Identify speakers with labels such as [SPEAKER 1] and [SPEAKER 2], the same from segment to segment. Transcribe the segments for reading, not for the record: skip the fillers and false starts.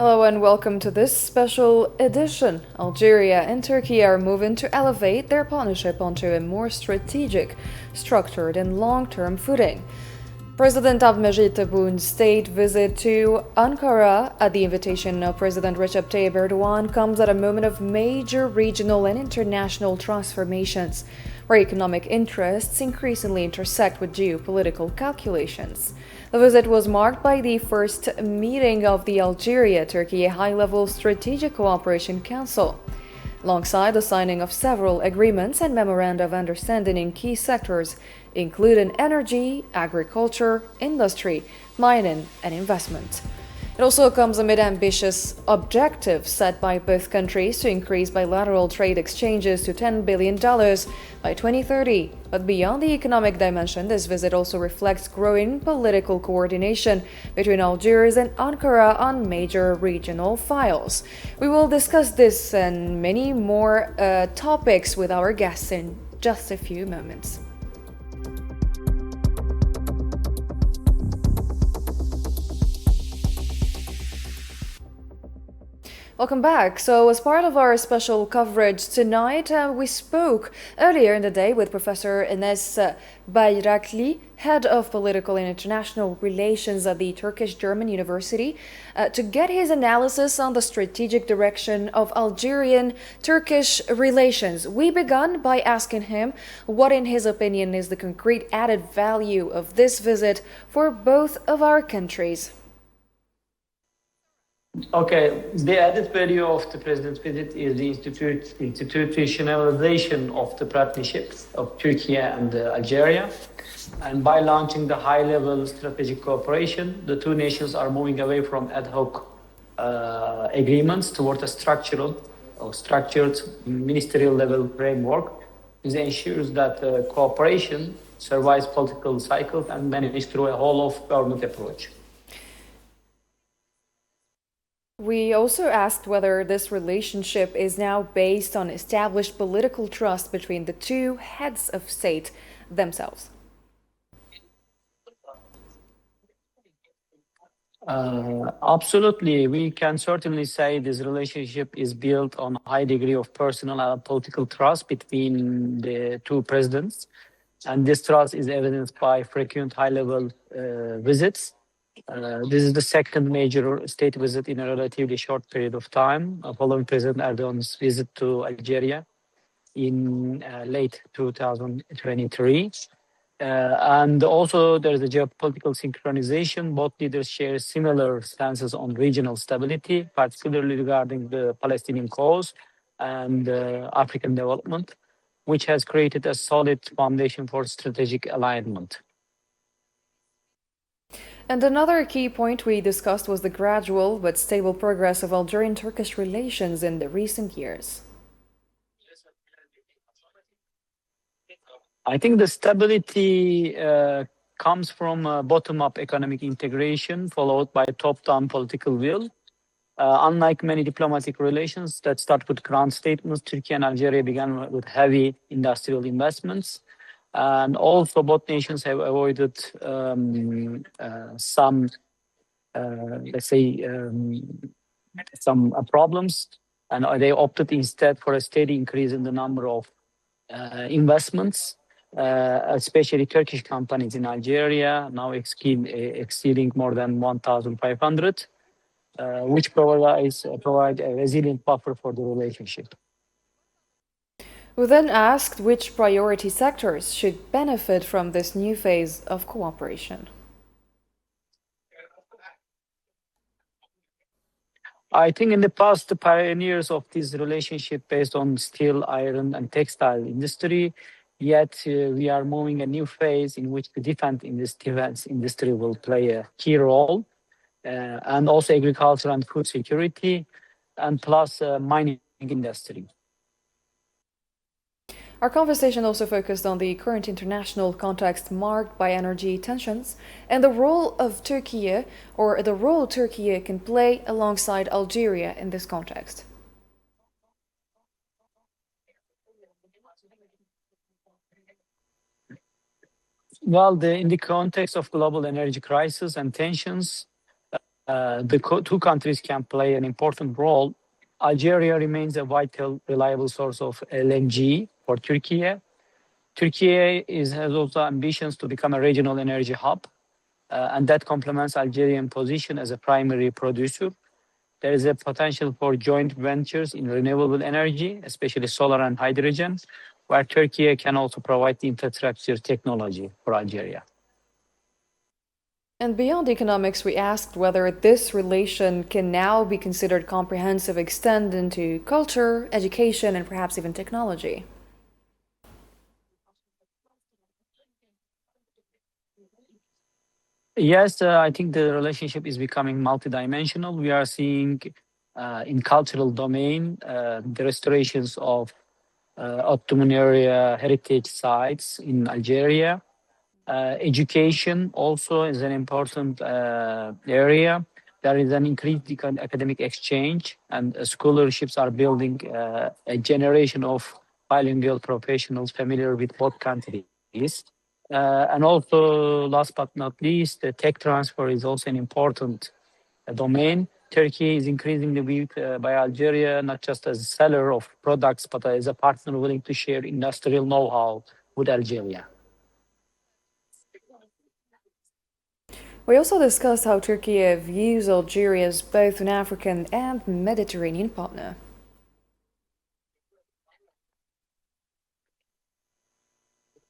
[SPEAKER 1] Hello and welcome to this special edition. Algeria and Turkey are moving to elevate their partnership onto a more strategic, structured, and long-term footing. President Abdelmajid Tebboun's state visit to Ankara at the invitation of President Recep Tayyip Erdogan comes at a moment of major regional and international transformations, where economic interests increasingly intersect with geopolitical calculations. The visit was marked by the first meeting of the Algeria-Turkey High-Level Strategic Cooperation Council, alongside the signing of several agreements and memoranda of understanding in key sectors, including energy, agriculture, industry, mining, and investment. It also comes amid ambitious objectives set by both countries to increase bilateral trade exchanges to $10 billion by 2030. But beyond the economic dimension, this visit also reflects growing political coordination between Algiers and Ankara on major regional files. We will discuss this and many more topics with our guests in just a few moments. Welcome back. So, as part of our special coverage tonight, we spoke earlier in the day with Professor Enes Bayrakli, Head of Political and International Relations at the Turkish-German University, to get his analysis on the strategic direction of Algerian-Turkish relations. We began by asking him what, in his opinion, is the concrete added value of this visit for both of our countries.
[SPEAKER 2] Okay, the added value of the President's visit is the institutionalization of the partnership of Turkey and Algeria. And by launching the high-level strategic cooperation, the two nations are moving away from ad hoc agreements toward a structured ministerial-level framework. This ensures that cooperation survives political cycles and manages through a whole-of-government approach.
[SPEAKER 1] We also asked whether this relationship is now based on established political trust between the two heads of state themselves.
[SPEAKER 2] Absolutely. We can certainly say this relationship is built on a high degree of personal and political trust between the two presidents. And this trust is evidenced by frequent high-level visits. This is the second major state visit in a relatively short period of time, following President Erdogan's visit to Algeria in late 2023. And also there is a geopolitical synchronization. Both leaders share similar stances on regional stability, particularly regarding the Palestinian cause and African development, which has created a solid foundation for strategic alignment.
[SPEAKER 1] And another key point we discussed was the gradual but stable progress of Algerian-Turkish relations in the recent years.
[SPEAKER 2] I think the stability comes from bottom-up economic integration followed by top-down political will. Unlike many diplomatic relations that start with grand statements, Turkey and Algeria began with heavy industrial investments. And also both nations have avoided some problems, and they opted instead for a steady increase in the number of investments, especially Turkish companies in Algeria, now exceeding more than 1,500, which provide a resilient buffer for the relationship.
[SPEAKER 1] We then asked which priority sectors should benefit from this new phase of cooperation.
[SPEAKER 2] I think in the past, the pioneers of this relationship based on steel, iron, and textile industry, yet we are moving a new phase in which the defense industry will play a key role, and also agriculture and food security, and plus mining industry.
[SPEAKER 1] Our conversation also focused on the current international context marked by energy tensions and the role of Turkiye, or the role Turkiye can play alongside Algeria in this context.
[SPEAKER 2] Well, in the context of global energy crisis and tensions, two countries can play an important role. Algeria remains a vital, reliable source of LNG for Turkey. Turkey has also ambitions to become a regional energy hub, and that complements Algerian position as a primary producer. There is a potential for joint ventures in renewable energy, especially solar and hydrogen, where Turkey can also provide the infrastructure technology for Algeria.
[SPEAKER 1] And beyond economics, we asked whether this relation can now be considered comprehensive, extend into culture, education, and perhaps even technology.
[SPEAKER 2] Yes, I think the relationship is becoming multidimensional. We are seeing in cultural domain the restorations of Ottoman era heritage sites in Algeria. Education also is an important area. There is an increased academic exchange, and scholarships are building a generation of bilingual professionals familiar with both countries. And also, last but not least, the tech transfer is also an important domain. Turkey is increasingly viewed by Algeria not just as a seller of products, but as a partner willing to share industrial know-how with Algeria.
[SPEAKER 1] We also discussed how Turkey views Algeria as both an African and Mediterranean partner.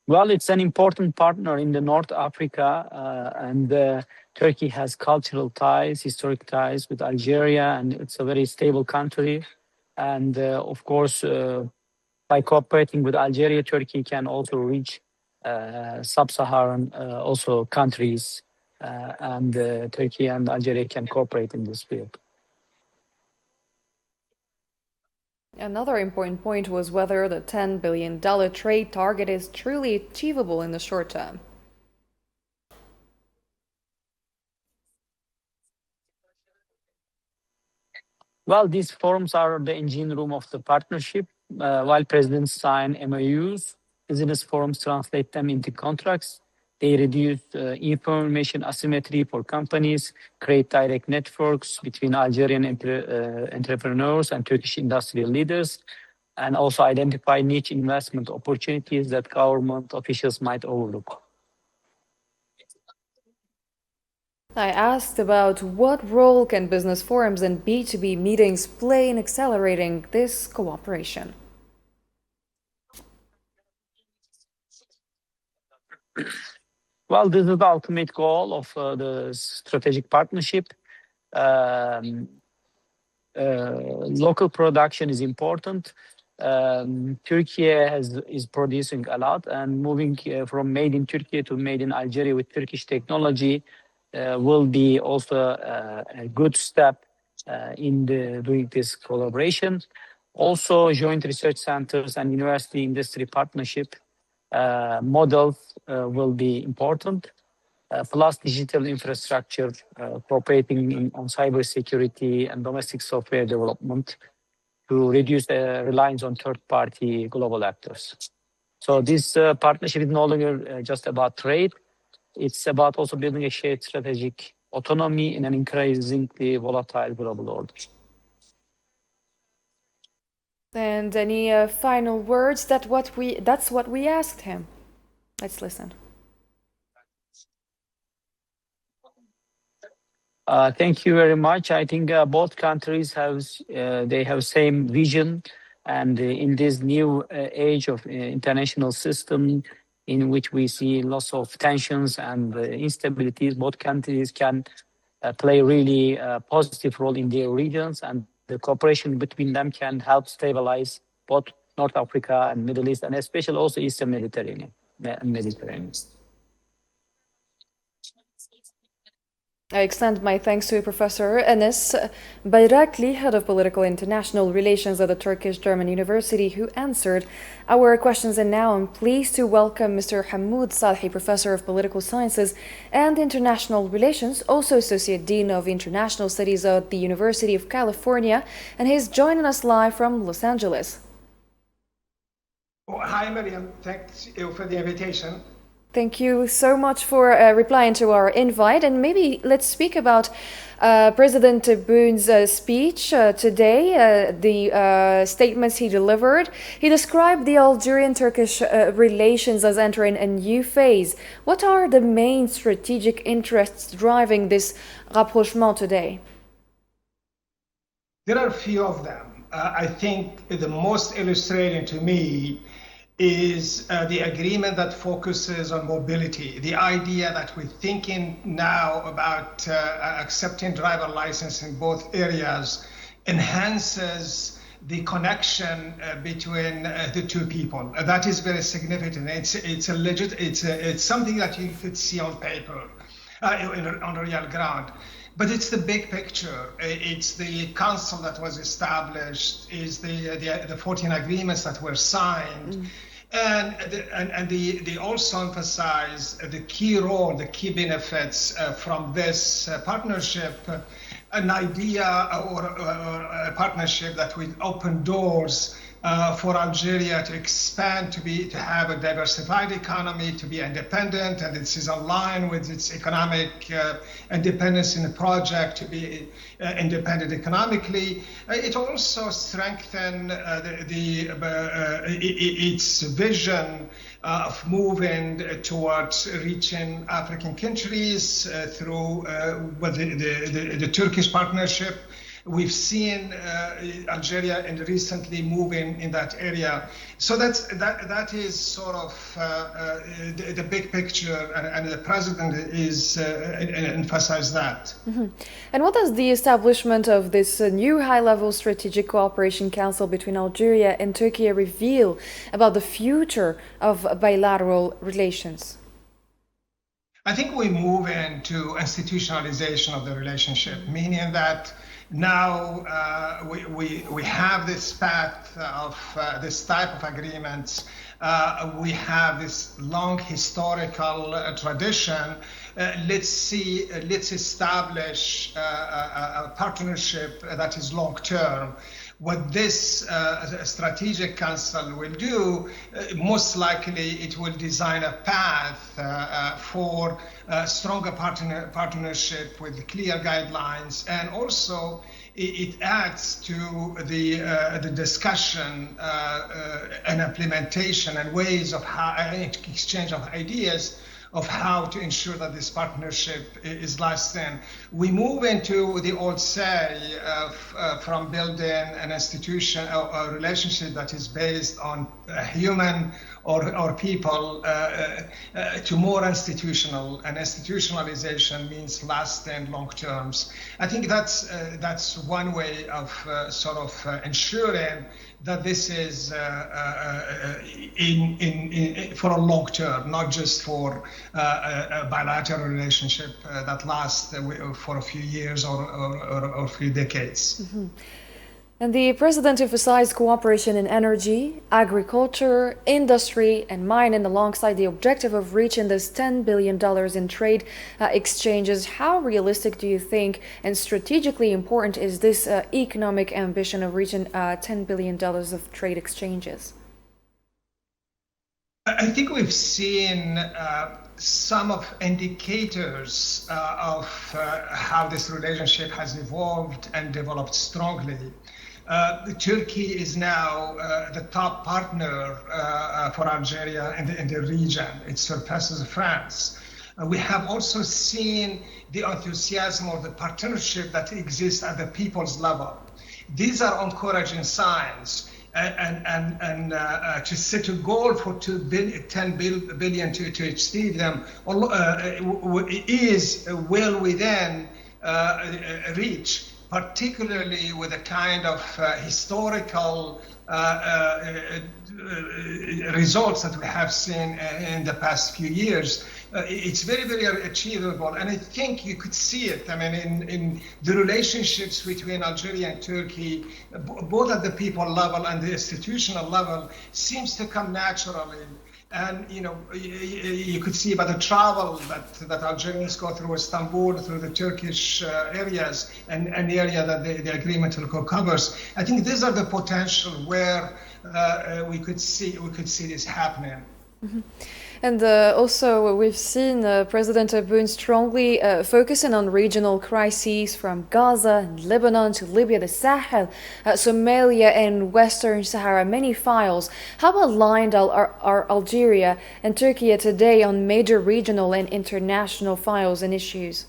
[SPEAKER 2] Well, it's an important partner in the North Africa, and Turkey has cultural ties, historic ties with Algeria, and it's a very stable country. And of course, by cooperating with Algeria, Turkey can also reach sub-Saharan also countries, and Turkey and Algeria can cooperate in this field.
[SPEAKER 1] Another important point was whether the $10 billion trade target is truly achievable in the short term.
[SPEAKER 2] Well, these forums are the engine room of the partnership. While presidents sign MOUs, business forums translate them into contracts. They reduce information asymmetry for companies, create direct networks between Algerian entrepreneurs and Turkish industrial leaders, and also identify niche investment opportunities that government officials might overlook.
[SPEAKER 1] I asked about what role can business forums and B2B meetings play in accelerating this cooperation.
[SPEAKER 2] Well, this is the ultimate goal of the strategic partnership. Local production is important. Turkey is producing a lot, and moving from made in Turkey to made in Algeria with Turkish technology will be also a good step in doing this collaboration. Also, joint research centers and university industry partnership models will be important, plus digital infrastructure, cooperating on cybersecurity and domestic software development to reduce the reliance on third-party global actors. So this partnership is no longer just about trade. It's about also building a shared strategic autonomy in an increasingly volatile global order.
[SPEAKER 1] And any final words? That's what we asked him. Let's listen.
[SPEAKER 2] Thank you very much. I think both countries have same vision, and in this new age of international system, in which we see lots of tensions and instabilities, both countries can play really a positive role in their regions, and the cooperation between them can help stabilize both North Africa and Middle East, and especially also Eastern Mediterranean.
[SPEAKER 1] I extend my thanks to Professor Enes Bayrakli, Head of Political International Relations at the Turkish-German University, who answered our questions. And now I'm pleased to welcome Mr. Hamoud Salhi, Professor of Political Sciences and International Relations, also Associate Dean of International Studies at the University of California, and he's joining us live from Los Angeles.
[SPEAKER 3] Oh, hi, Mariam. Thanks for the invitation.
[SPEAKER 1] Thank you so much for replying to our invite, and maybe let's speak about President Tebboun's speech today, the statements he delivered, he described the Algerian-Turkish relations as entering a new phase. What are the main strategic interests driving this rapprochement today?
[SPEAKER 3] There are a few of them. I think the most illustrating to me is the agreement that focuses on mobility. The idea that we're thinking now about accepting driver license in both areas enhances the connection between the two people. That is very significant. It's something that you could see on paper, on real ground. But it's the big picture. It's the council that was established, is the 14 agreements that were signed. And they also emphasize the key role, the key benefits from this partnership, an idea or a partnership that will open doors for Algeria to expand, to have a diversified economy, to be independent, and this is aligned with its economic independence in the project, to be independent economically. It also strengthens its vision of moving towards reaching African countries through the Turkish partnership. We've seen Algeria recently moving in that area. So that is sort of the big picture, and the president is emphasized that.
[SPEAKER 1] Mm-hmm. And what does the establishment of this new high-level strategic cooperation council between Algeria and Turkey reveal about the future of bilateral relations?
[SPEAKER 3] I think we move into institutionalization of the relationship, meaning that now we have this path of this type of agreements. We have this long historical tradition. Let's establish a partnership that is long term. What this strategic council will do, most likely it will design a path for stronger partnership with clear guidelines, and also it adds to the discussion and implementation and ways of how exchange of ideas of how to ensure that this partnership is lasting. We move into the old say from building an institution, a relationship that is based on human or people to more institutional, and institutionalization means lasting long terms. I think that's one way of sort of ensuring that this is for a long term, not just for a bilateral relationship that lasts for a few years or a few decades.
[SPEAKER 1] Mm-hmm. And the president emphasized cooperation in energy, agriculture, industry, and mining alongside the objective of reaching this $10 billion in trade exchanges. How realistic do you think and strategically important is this economic ambition of reaching $10 billion of trade exchanges?
[SPEAKER 3] I think we've seen some of indicators of how this relationship has evolved and developed strongly. Turkey is now the top partner for Algeria in the region. It surpasses France. We have also seen the enthusiasm of the partnership that exists at the people's level. These are encouraging signs. And to set a goal for $10 billion to achieve them is well within reach, particularly with the kind of historical results that we have seen in the past few years. It's very, very achievable, and I think you could see it. I mean, in the relationships between Algeria and Turkey, both at the people level and the institutional level, seems to come naturally. And you could see by the travel that Algerians go through Istanbul, through the Turkish areas, and the area that the agreement covers. I think these are the potential where we could see this happening.
[SPEAKER 1] And also, we've seen President Tebboune strongly focusing on regional crises from Gaza and Lebanon to Libya, the Sahel, Somalia, and Western Sahara, many files. How aligned are Algeria and Turkey today on major regional and international files and issues?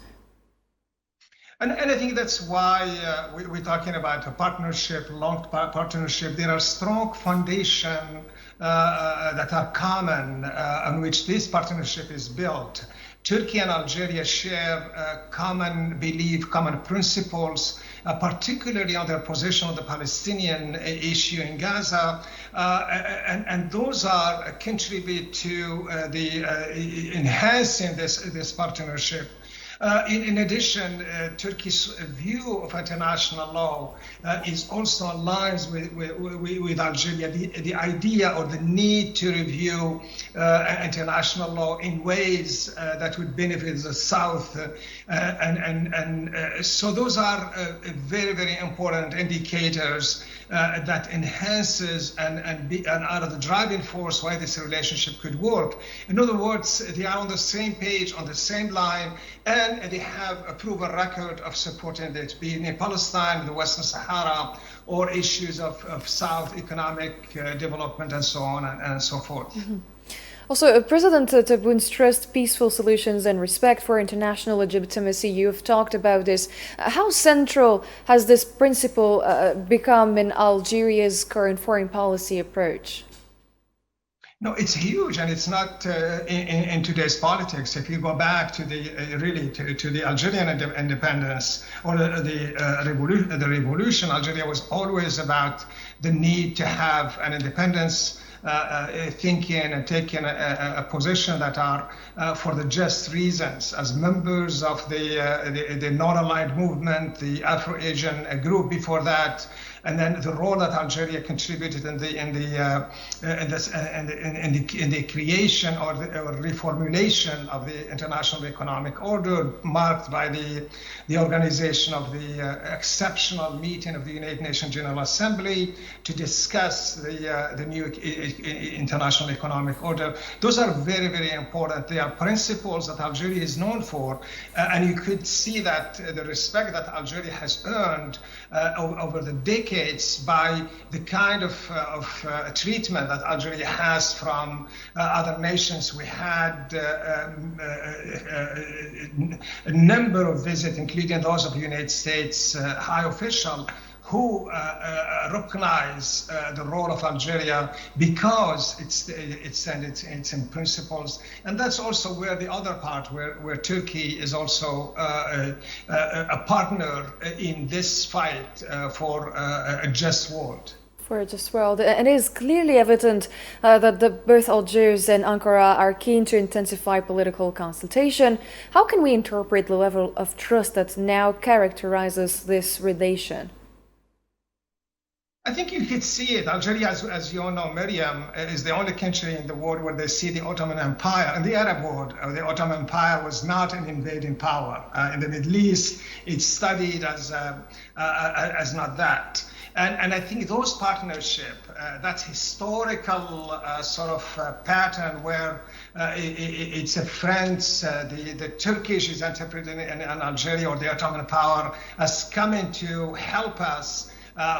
[SPEAKER 3] And I think that's why we're talking about a partnership, long partnership. There are strong foundations that are common on which this partnership is built. Turkey and Algeria share common belief, common principles, particularly on their position on the Palestinian issue in Gaza, and those are contribute to the enhancing this partnership. In addition, Turkey's view of international law is also aligns with Algeria. The idea or the need to review international law in ways that would benefit the South, so those are very, very important indicators that enhances and are the driving force why this relationship could work. In other words, they are on the same page, on the same line, and they have a proven record of supporting it, be it in Palestine, the Western Sahara, or issues of South economic development and so on and so forth.
[SPEAKER 1] Mm-hmm. Also, President Tebboune stressed peaceful solutions and respect for international legitimacy. You've talked about this. How central has this principle become in Algeria's current foreign policy approach?
[SPEAKER 3] No, it's huge, and it's not in today's politics. If you go back to the to the Algerian independence or the revolution, Algeria was always about the need to have an independence. Thinking and taking a position that are for the just reasons. As members of the non-aligned movement, the Afro-Asian group before that, and then the role that Algeria contributed in the creation or reformulation of the international economic order, marked by the organization of the exceptional meeting of the United Nations General Assembly to discuss the new international economic order. Those are very, very important. They are principles that Algeria is known for, and you could see that the respect that Algeria has earned over the decades by the kind of treatment that Algeria has from other nations. We had a number of visits, including those of the United States high official, who recognize the role of Algeria because it's in principles. And that's also where the other part, where Turkey is also a partner in this fight for a just world.
[SPEAKER 1] For a just world. And it is clearly evident that both Algiers and Ankara are keen to intensify political consultation. How can we interpret the level of trust that now characterizes this relation?
[SPEAKER 3] I think you could see it. Algeria, as you all know, Miriam, is the only country in the world where they see the Ottoman Empire. In the Arab world, the Ottoman Empire was not an invading power. In the Middle East, it's studied as not that. And I think those partnership, that historical sort of pattern where it's a friend, the Turkish is interpreted in Algeria or the Ottoman power as coming to help us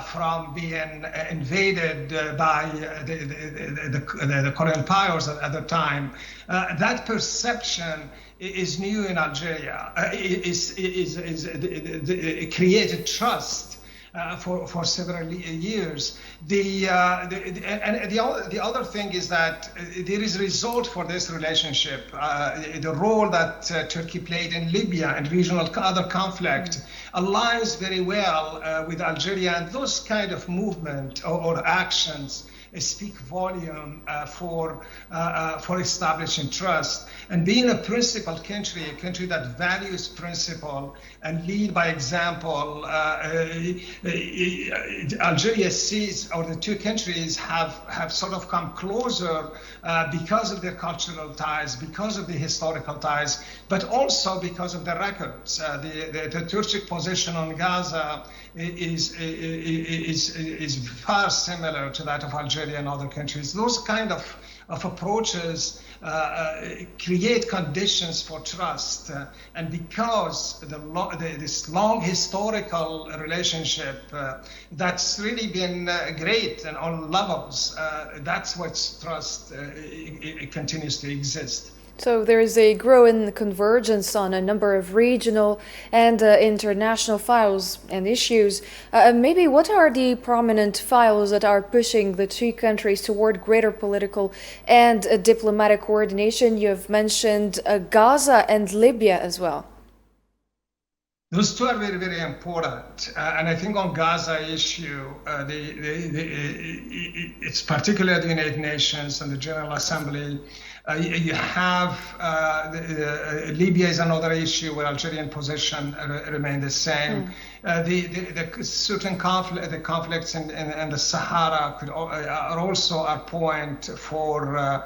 [SPEAKER 3] from being invaded by the colonial powers at the time. That perception is new in Algeria. It created trust for several years. The other thing is that there is a result for this relationship. The role that Turkey played in Libya and regional other conflict aligns very well with Algeria, and those kind of movement or actions speak volume for establishing trust. And being a principled country, a country that values principle and lead by example, Algeria sees, or the two countries have sort of come closer because of their cultural ties, because of the historical ties, but also because of the records. The Turkish position on Gaza is far similar to that of Algeria and other countries. Those kind of approaches create conditions for trust. And because this long historical relationship that's really been great on all levels, that's what trust it continues to exist.
[SPEAKER 1] So there is a growing convergence on a number of regional and international files and issues. Maybe what are the prominent files that are pushing the two countries toward greater political and diplomatic coordination? You've mentioned Gaza and Libya as well.
[SPEAKER 3] Those two are very, very important. And I think on Gaza issue, it's particularly the United Nations and the General Assembly. You have Libya is another issue where Algerian position remain the same. The certain conflicts in the Sahara are also a point for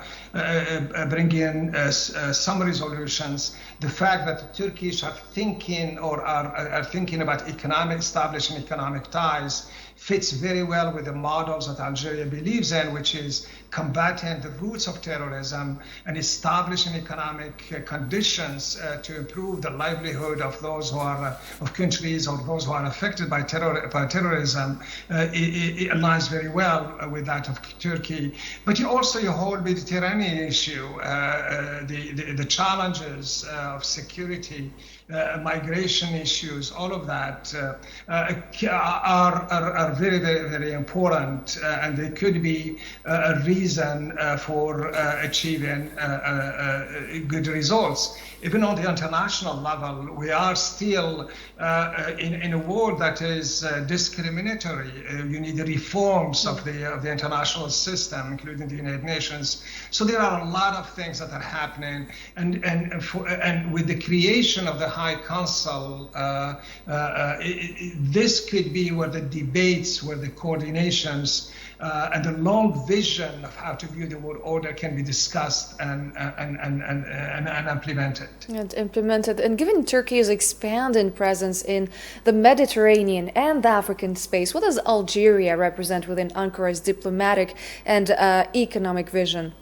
[SPEAKER 3] bringing some resolutions. The fact that the Turkish are thinking or are thinking about establishing economic ties fits very well with the models that Algeria believes in, which is combating the roots of terrorism and establishing economic conditions to improve the livelihood of those who are of countries or those who are affected by terrorism. It aligns very well with that of Turkey. But also your whole Mediterranean issue, the challenges of security, migration issues, all of that are very, very, very important, and they could be a reason for achieving good results. Even on the international level, we are still in a world that is discriminatory. You need reforms of the international system, including the United Nations. So there are a lot of things that are happening, and with the creation of the High Council, this could be where the debates, where the coordinations, and the long vision of how to view the world order can be discussed and implemented.
[SPEAKER 1] And given Turkey's expanding presence in the Mediterranean and the African space, what does Algeria represent within Ankara's diplomatic and economic vision?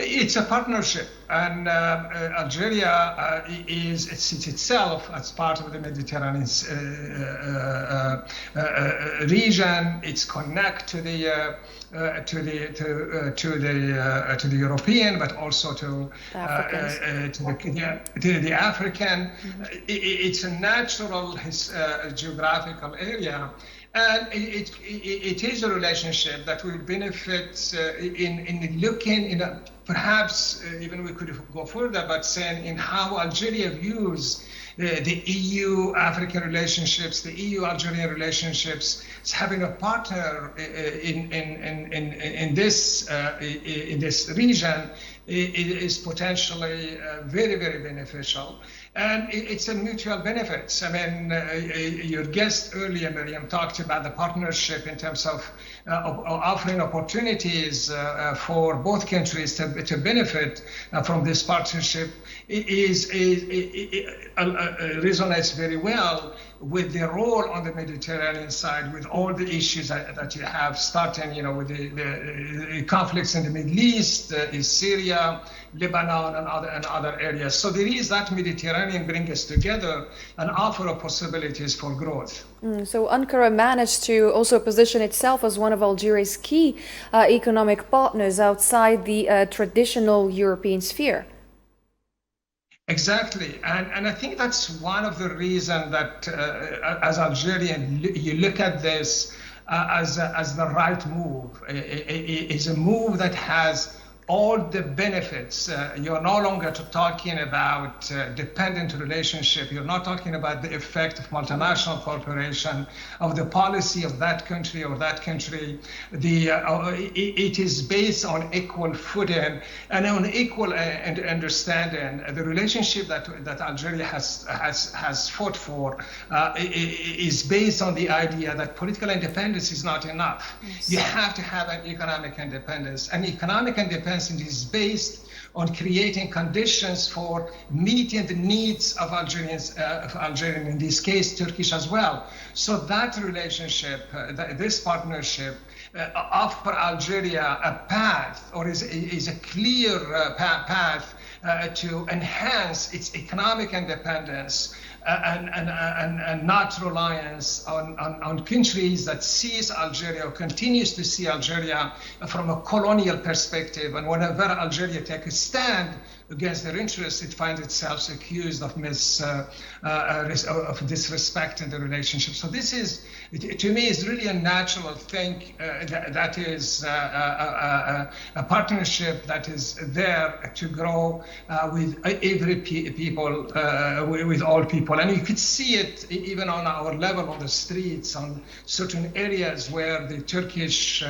[SPEAKER 3] It's a partnership, and Algeria sees itself as part of the Mediterranean region. It's connected to the European, but also to the African. It's a natural geographical area. And it is a relationship that will benefit in looking, perhaps even we could go further, but saying in how Algeria views the EU-African relationships, the EU-Algerian relationships, as having a partner in this region is potentially very, very beneficial. And it's a mutual benefits. I mean, your guest earlier, Miriam, talked about the partnership in terms of offering opportunities for both countries to benefit from this partnership. It resonates very well with the role on the Mediterranean side, with all the issues that you have, starting, with the conflicts in the Middle East, in Syria, Lebanon, and other areas. So there is that Mediterranean bring us together and offer possibilities for growth.
[SPEAKER 1] So Ankara managed to also position itself as one of Algeria's key economic partners outside the traditional European sphere.
[SPEAKER 3] Exactly, and I think that's one of the reasons that as Algerian, you look at this as the right move. It is a move that has all the benefits. You're no longer talking about dependent relationship. You're not talking about the effect of multinational corporation, of the policy of that country or that country. It is based on equal footing and on equal understanding. The relationship that Algeria has fought for is based on the idea that political independence is not enough. Yes. You have to have an economic independence, and economic independence defense, and is based on creating conditions for meeting the needs of Algerians, in this case, Turkish as well. So that relationship, this partnership, offer Algeria a path, or is a clear path to enhance its economic independence and not reliance on countries that sees Algeria or continues to see Algeria from a colonial perspective. And whenever Algeria takes a stand against their interests, it finds itself accused of disrespect in the relationship. So this is, to me, is really a natural thing that is a partnership that is there to grow with every people, with all people. And you could see it even on our level on the streets, on certain areas where the Turkish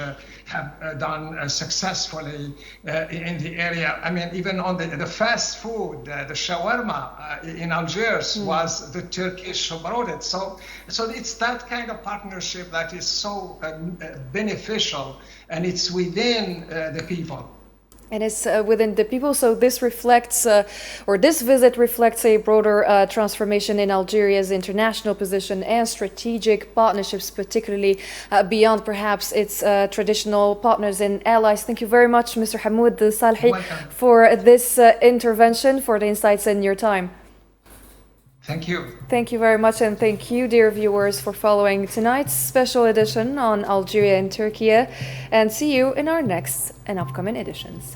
[SPEAKER 3] have done successfully in the area. I mean, even on the fast food, the shawarma in Algiers was the Turkish who brought it. So it's that kind of partnership that is so beneficial, and it's within the people.
[SPEAKER 1] And it's within the people. So this reflects, or this visit reflects a broader transformation in Algeria's international position and strategic partnerships, particularly beyond perhaps its traditional partners and allies. Thank you very much, Mr. Hamoud Salhi, for this intervention, for the insights and your time.
[SPEAKER 3] Thank you.
[SPEAKER 1] Thank you very much, and thank you, dear viewers, for following tonight's special edition on Algeria and Turkey, and see you in our next and upcoming editions.